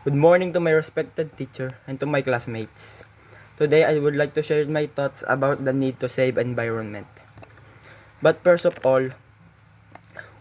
Good morning to my respected teacher and to my classmates. Today I would like to share my thoughts about the need to save environment. But first of all,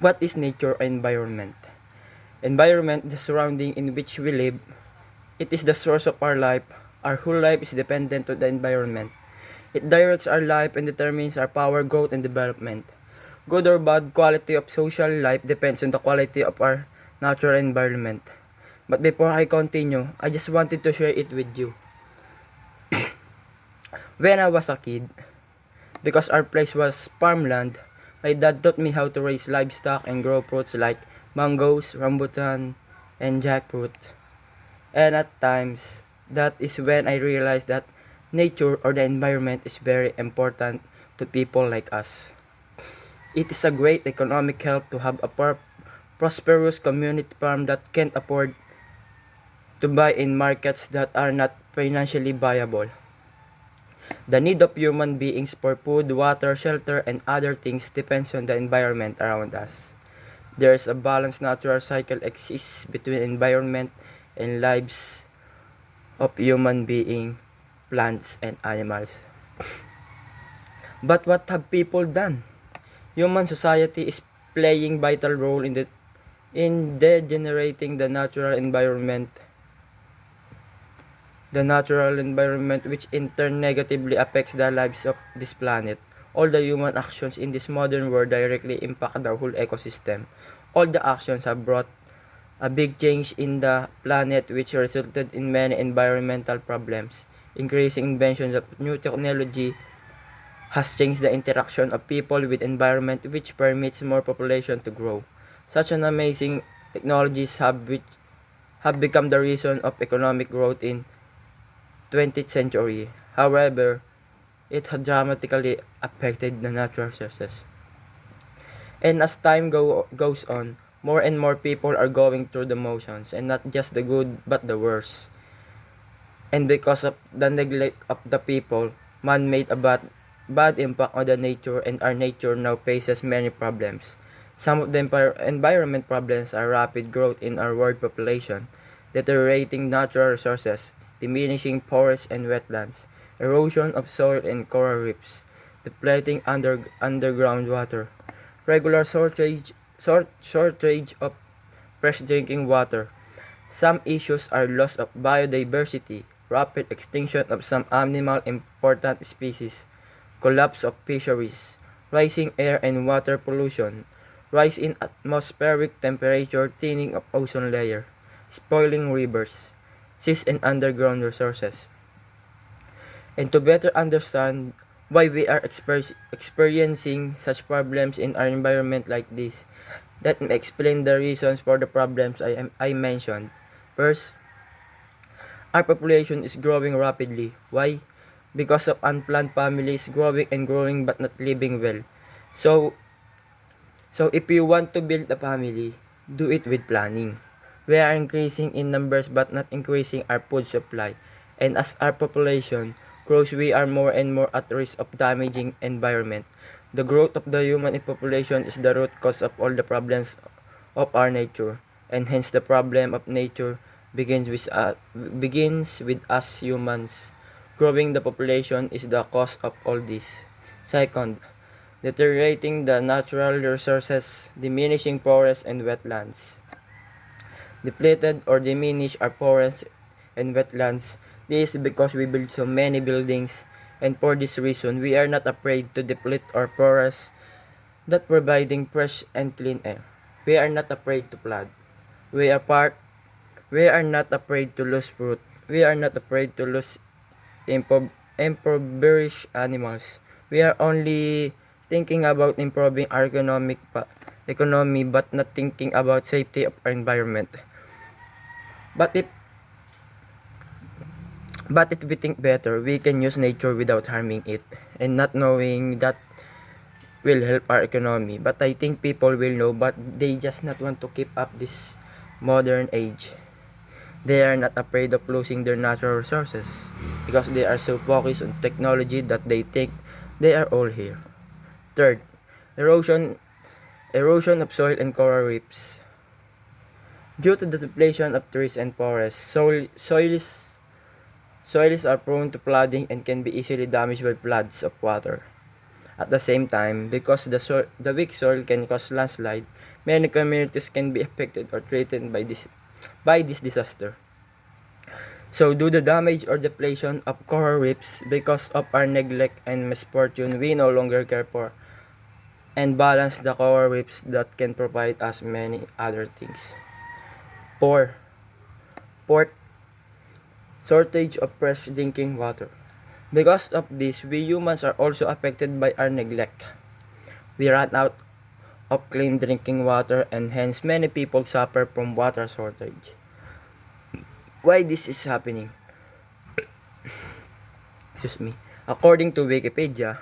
what is nature and environment? Environment, the surrounding in which we live. It is the source of our life. Our whole life is dependent on the environment. It directs our life and determines our power, growth, and development. Good or bad quality of social life depends on the quality of our natural environment. But before I continue, I just wanted to share it with you. When I was a kid, because our place was farmland, my dad taught me how to raise livestock and grow fruits like mangoes, rambutan, and jackfruit. And at times, that is when I realized that nature or the environment is very important to people like us. It is a great economic help to have a prosperous community farm that can't afford to buy in markets that are not financially viable. The need of human beings for food, water, shelter, and other things depends on the environment around us. There is a balanced natural cycle exists between environment and lives of human being, plants, and animals. But what have people done? Human society is playing vital role in degenerating the natural environment which in turn negatively affects the lives of this planet. All the human actions in this modern world directly impact the whole ecosystem. All the actions have brought a big change in the planet which resulted in many environmental problems. Increasing inventions of new technology has changed the interaction of people with environment which permits more population to grow. Such an amazing technologies have become the reason of economic growth in 20th century. However, it had dramatically affected the natural resources. And as goes on, more and more people are going through the motions, and not just the good but the worst. And because of the neglect of the people, man made a bad impact on the nature, and our nature now faces many problems. Some of the environment problems are rapid growth in our world population, deteriorating natural resources, diminishing forests and wetlands, erosion of soil and coral reefs, depleting underground water, regular shortage of fresh drinking water. Some issues are loss of biodiversity, rapid extinction of some animal important species, collapse of fisheries, rising air and water pollution, rise in atmospheric temperature, thinning of ozone layer, spoiling rivers, seas and underground resources. And to better understand why we are experiencing such problems in our environment like this, let me explain the reasons for the problems I mentioned. First, our population is growing rapidly. Why? Because of unplanned families growing and growing but not living well. So, so if you want to build a family, do it with planning. We are increasing in numbers but not increasing our food supply. And as our population grows, we are more and more at risk of damaging environment. The growth of the human population is the root cause of all the problems of our nature, and hence the problem of nature begins with us humans. Growing the population is the cause of all this. Second, deteriorating the natural resources, diminishing forests and wetlands. Depleted or diminish our forests and wetlands. This is because we build so many buildings, and for this reason, we are not afraid to deplete our forests that providing fresh and clean air. We are not afraid to flood. We are part We are not afraid to lose fruit. We are not afraid to lose impoverished animals. We are only thinking about improving our economy but not thinking about safety of our environment. But if but if we think better, we can use nature without harming it, and not knowing that will help our economy. But I think people will know, but they just not want to keep up this modern age. They are not afraid of losing their natural resources because they are so focused on technology that they think they are all here. Third, erosion of soil and coral reefs. Due to the depletion of trees and forests, soils are prone to flooding and can be easily damaged by floods of water. At the same time, because the weak soil can cause landslide, many communities can be affected or threatened by this disaster. So, due to the damage or depletion of coral reefs because of our neglect and misfortune, we no longer care for and balance the coral reefs that can provide us many other things. 4. Port shortage of fresh drinking water. Because of this, we humans are also affected by our neglect. We run out of clean drinking water and hence many people suffer from water shortage. Why this is happening? Excuse me. According to Wikipedia,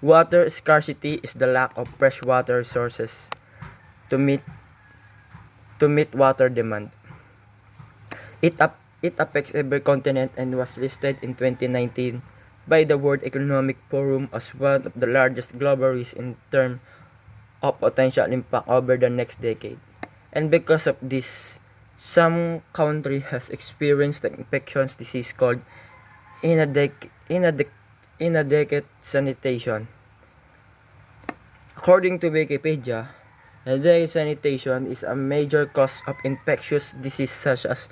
water scarcity is the lack of fresh water sources to meet water demand. It affects every continent and was listed in 2019 by the World Economic Forum as one of the largest global risks in terms of potential impact over the next decade. And because of this, some country has experienced an infectious disease called inadequate sanitation. According to Wikipedia, inadequate sanitation is a major cause of infectious disease such as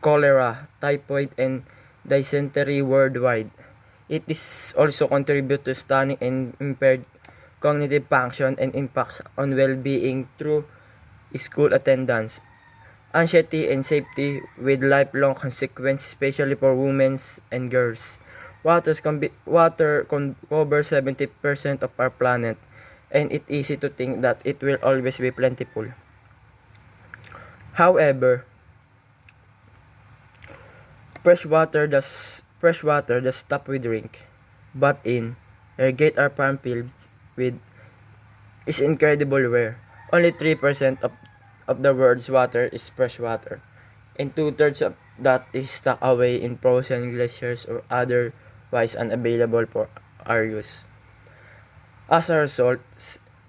cholera, typhoid, and dysentery worldwide. It is also contribute to stunning and impaired cognitive function and impacts on well-being through school attendance, anxiety, and safety with lifelong consequences, especially for women and girls. Water covers 70% of our planet, and it's easy to think that it will always be plentiful. However, fresh water, the stuff we drink, but irrigate our farm fields with is incredibly rare. Only 3% of the world's water is fresh water, and two-thirds of that is stuck away in frozen glaciers or otherwise unavailable for our use. As a result,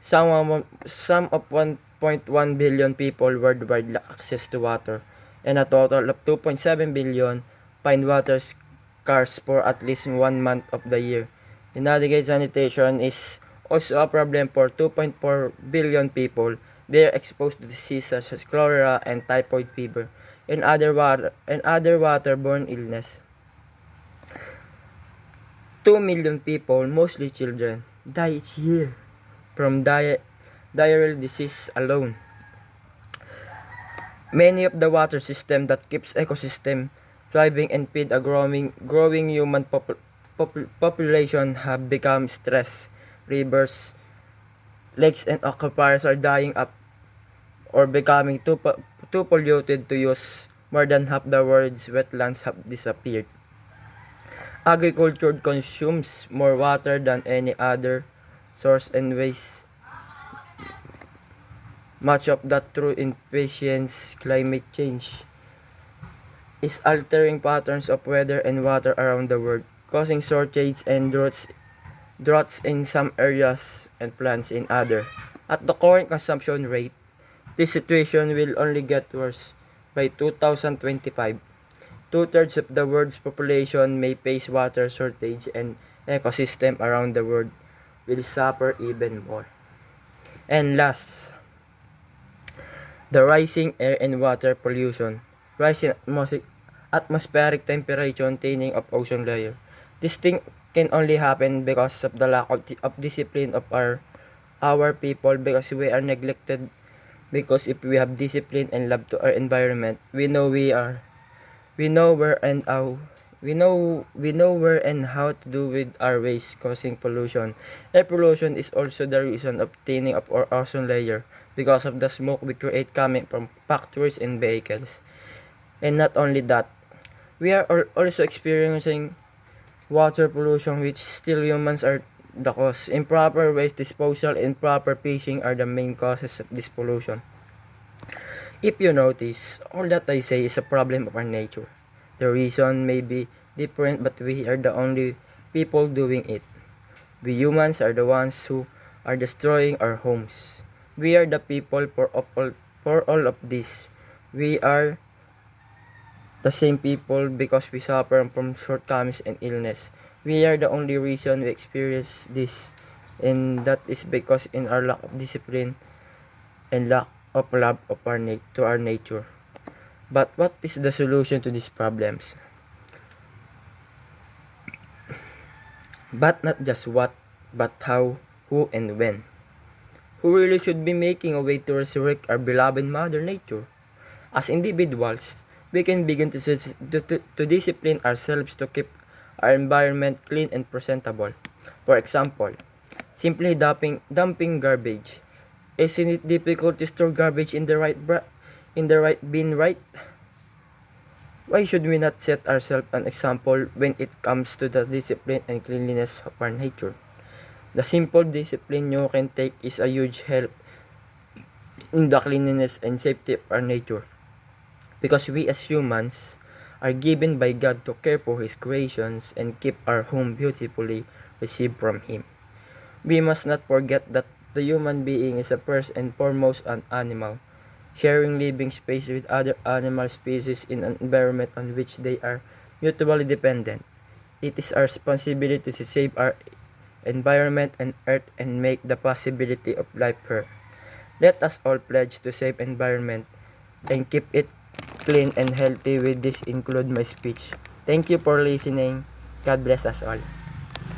some of 1.1 billion people worldwide lack access to water, and a total of 2.7 billion find water scarce for at least 1 month of the year. Inadequate sanitation is also a problem for 2.4 billion people. They are exposed to diseases such as cholera and typhoid fever and other waterborne illness. 2 million people, mostly children, die each year from diarrheal disease alone. Many of the water system that keeps ecosystem thriving and feed a growing human population have become stressed. Rivers, lakes, and aquifers are dying up or becoming too polluted to use. More than half the world's wetlands have disappeared. Agriculture consumes more water than any other source and wastes much of that through inefficient climate change is altering patterns of weather and water around the world, causing shortages and droughts in some areas and floods in others. At the current consumption rate, this situation will only get worse. By 2025, two-thirds of the world's population may face water shortage and ecosystem around the world will suffer even more. And last, the rising air and water pollution, rising atmospheric temperature and thinning of ozone layer. This thing can only happen because of the lack of discipline of our people, because we are neglected. Because if we have discipline and love to our environment, we know where and how to do with our waste causing pollution. Air pollution is also the reason of thinning of our ozone layer because of the smoke we create coming from factories and vehicles. And not only that, we are also experiencing water pollution, which still humans are the cause. Improper waste disposal and improper fishing are the main causes of this pollution. If you notice, all that I say is a problem of our nature. The reason may be different, but we are the only people doing it. We humans are the ones who are destroying our homes. We are the people for all of this, we are the same people because we suffer from shortcomings and illness. We are the only reason we experience this, and that is because in our lack of discipline and lack of love of to our nature. But what is the solution to these problems? But not just what, but how, who, and when. Who really should be making a way to resurrect our beloved Mother Nature? As individuals, we can begin to discipline ourselves to keep our environment clean and presentable. For example, simply dumping garbage. Isn't it difficult to store garbage in the right bin, right? Why should we not set ourselves an example when it comes to the discipline and cleanliness of our nature? The simple discipline you can take is a huge help in the cleanliness and safety of our nature. Because we as humans are given by God to care for His creations and keep our home beautifully received from Him. We must not forget that the human being is a first and foremost an animal, sharing living space with other animal species in an environment on which they are mutually dependent. It is our responsibility to save our environment and earth and make the possibility of life here. Let us all pledge to save environment and keep it clean and healthy. With this include my speech. Thank you for listening. God bless us all.